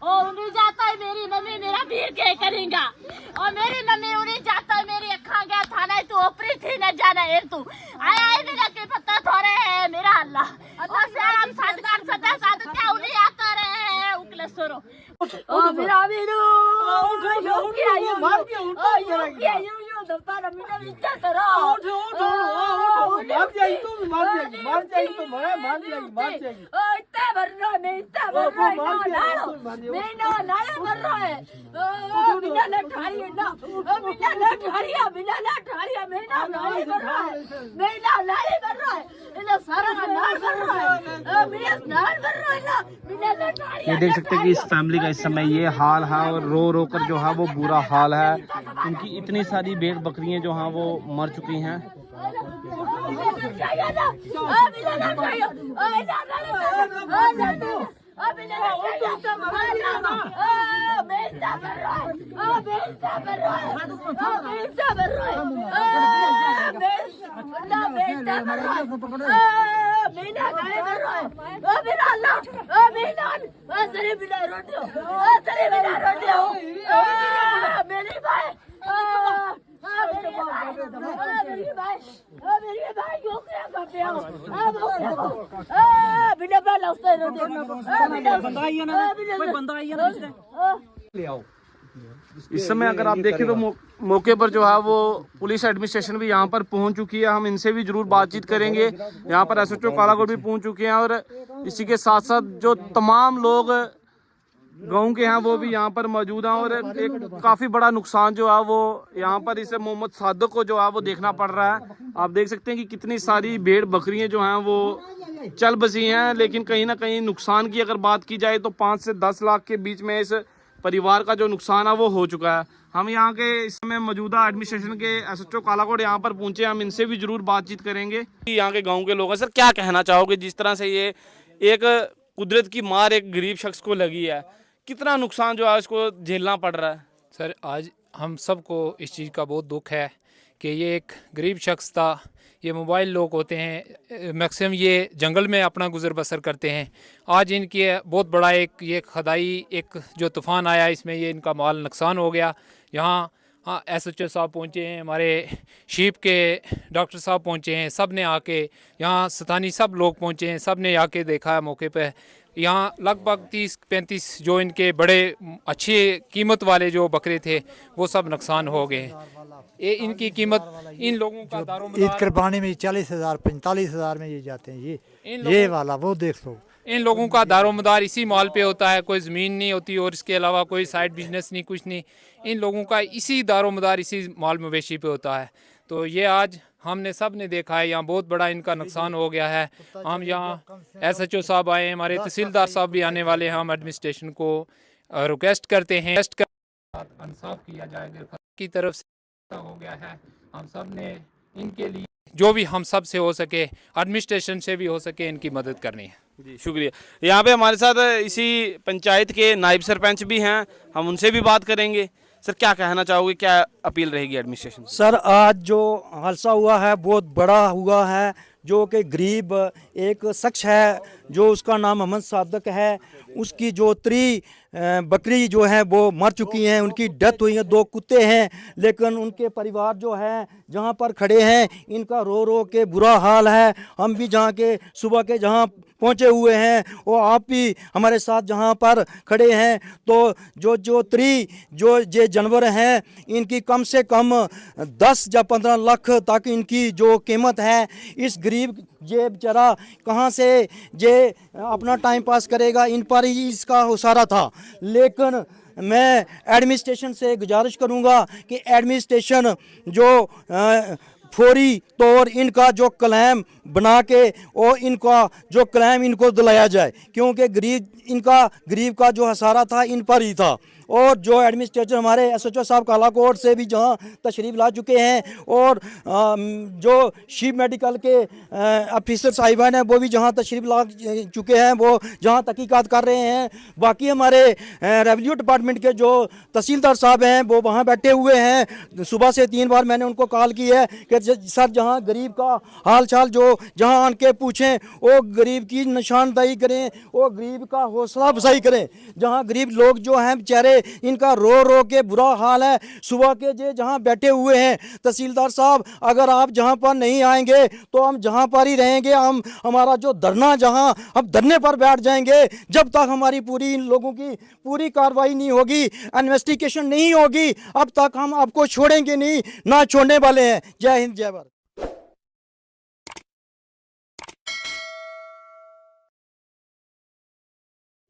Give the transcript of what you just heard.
और उन्हीं जाता है मेरी मम्मी मेरा वीर के करेगा और मेरी मम्मी उन्हीं जाता है मेरी अखा गया थाना तू ओपरी थी न जाना है तू आया है मेरा के पता थोड़े है मेरा अल्लाह और से हम सादगार सदा साद क्या उन्हीं आता रहे हैं उकले सुरो ओ मेरा वीरू यो क्या यो मार क्या यो दफ्तर मेरा विचार करो मार जाएगी तो मार जाएगी ओ इतना भर रहा है मैं इतना भर रहा है मैं ना नाले भर रहा है ओ बिना ना ठाड़ी ना ओ बिना ना ठाड़ी मैं ना नाले भर रहा है मैं ना नाले भर रहा है इला सारा का नाल भर रहा है मेरा नाल भर रहा है ना बिना ना ठाड़ी ये देख सकते हैं कि इस फैमिली का इस समय ये हाल है और रो रो कर जो है वो बुरा हाल है। उनकी इतनी सारी भेड़ बकरियां जो हैं वो मर चुकी हैं। इस समय अगर आप देखें तो मौके पर जो है वो पुलिस एडमिनिस्ट्रेशन भी यहाँ पर पहुँच चुकी है। हम इनसे भी जरूर बातचीत करेंगे। यहाँ पर एसएचओ कालाकोट भी पहुँच चुके हैं और इसी के साथ साथ जो तमाम लोग गाँव के हैं वो भी यहाँ पर मौजूद हैं और एक काफ़ी बड़ा नुकसान जो है वो यहाँ पर इसे मोहम्मद सादिक को जो है वो देखना पड़ रहा है। आप देख सकते हैं कि कितनी सारी भेड़ बकरियाँ जो हैं वो चल बसी हैं, लेकिन कहीं ना कहीं नुकसान की अगर बात की जाए तो 5 से 10 लाख के बीच में इस परिवार का जो नुकसान है वो हो चुका है। हम यहाँ के इस समय मौजूदा एडमिनिस्ट्रेशन के एसएचओ कालाकोट यहाँ पर पहुँचे, हम इनसे भी जरूर बातचीत करेंगे। यहाँ के गाँव के लोग हैं, सर क्या कहना चाहोगे जिस तरह से ये एक कुदरत की मार एक गरीब शख्स को लगी है, कितना नुकसान जो है इसको झेलना पड़ रहा है? सर आज हम सबको इस चीज़ का बहुत दुख है कि ये एक गरीब शख्स था। ये मोबाइल लोग होते हैं, मैक्सिमम ये जंगल में अपना गुजर बसर करते हैं। आज इनकी बहुत बड़ा एक ये खदाई एक जो तूफ़ान आया इसमें ये इनका माल नुकसान हो गया। यहाँ एसएचओ साहब पहुँचे हैं, हमारे शीप के डॉक्टर साहब पहुँचे हैं, सब ने आके यहाँ स्थानीय सब लोग पहुँचे हैं, सब ने आके देखा है मौके पे। यहाँ लगभग 30-35 जो इनके बड़े अच्छे कीमत वाले जो बकरे थे वो सब नुकसान हो गए। ये इनकी कीमत इन लोगों का दारोमदार ईद कुर्बानी में 40,000 45,000 में ये जाते हैं। ये वाला वो देख लो, इन लोगों का दारोमदार इसी माल पे होता है, कोई ज़मीन नहीं होती और इसके अलावा कोई साइड बिजनेस नहीं, कुछ नहीं। इन लोगों का इसी दारोमदार इसी माल मवेशी पे होता है। तो ये आज हमने सब ने देखा है यहाँ बहुत बड़ा इनका नुकसान हो गया है। हम यहाँ एसएचओ साहब आए हैं, हमारे तहसीलदार साहब भी आने वाले हैं। हम एडमिनिस्ट्रेशन को रिक्वेस्ट करते हैं इंसाफ किया जाएगा की तरफ से हो गया है। हम सब ने इनके लिए जो भी हम सब से हो सके, एडमिनिस्ट्रेशन से भी हो सके, इनकी मदद करनी है। जी शुक्रिया। यहाँ पे हमारे साथ इसी पंचायत के नायब सरपंच भी हैं, हम उनसे भी बात करेंगे। सर क्या कहना चाहोगे, क्या अपील रहेगी एडमिनिस्ट्रेशन? सर आज जो हादसा हुआ है बहुत बड़ा हुआ है। जो कि गरीब एक शख्स है जो उसका नाम मोहम्मद सादिक है, उसकी जो 3 बकरी जो है वो मर चुकी हैं, उनकी डेथ हुई है। 2 कुत्ते हैं, लेकिन उनके परिवार जो है जहाँ पर खड़े हैं इनका रो रो के बुरा हाल है। हम भी जहाँ के सुबह के जहाँ पहुँचे हुए हैं वो आप भी हमारे साथ जहाँ पर खड़े हैं, तो जो 3 जो ये जानवर हैं इनकी कम से कम 10 या 15 लाख तक इनकी जो कीमत है। इस गरीब ये बेचारा कहाँ से ये अपना टाइम पास करेगा, इन पर ही इसका हुसारा था। लेकिन मैं एडमिनिस्ट्रेशन से गुजारिश करूँगा कि एडमिनिस्ट्रेशन जो फौरी तौर इनका जो क्लेम बना के और इनका जो क्लेम इनको दिलाया जाए, क्योंकि गरीब का जो हसारा था इन पर ही था। और जो एडमिनिस्ट्रेटर हमारे SHO साहब कालाकोट से भी जहाँ तशरीफ़ ला चुके हैं, और जो शिव मेडिकल के ऑफिसर साहिबान हैं वो भी जहाँ तशरीफ़ ला चुके हैं, वो जहाँ तहकीकात कर रहे हैं। बाकी हमारे रेवेन्यू डिपार्टमेंट के जो तहसीलदार साहब हैं वो वहाँ बैठे हुए हैं। सुबह से 3 बार मैंने उनको कॉल की है कि सर जहाँ गरीब का हाल चाल जो जहाँ आन के पूछें, वो गरीब की निशानदाही करें, वो गरीब का हौसला अफजाई करें। जहाँ गरीब लोग जो हैं बेचारे, इनका रो रो के बुरा हाल है। सुबह के जे जहाँ बैठे हुए हैं तहसीलदार साहब, अगर आप जहाँ पर नहीं आएंगे तो हम जहाँ पर ही रहेंगे। हम हमारा जो धरना, जहाँ हम धरने पर बैठ जाएंगे जब तक हमारी पूरी इन लोगों की पूरी कार्रवाई नहीं होगी, इन्वेस्टिगेशन नहीं होगी, अब तक हम आपको छोड़ेंगे नहीं, ना छोड़ने वाले हैं। जय हिंद, जय भारत।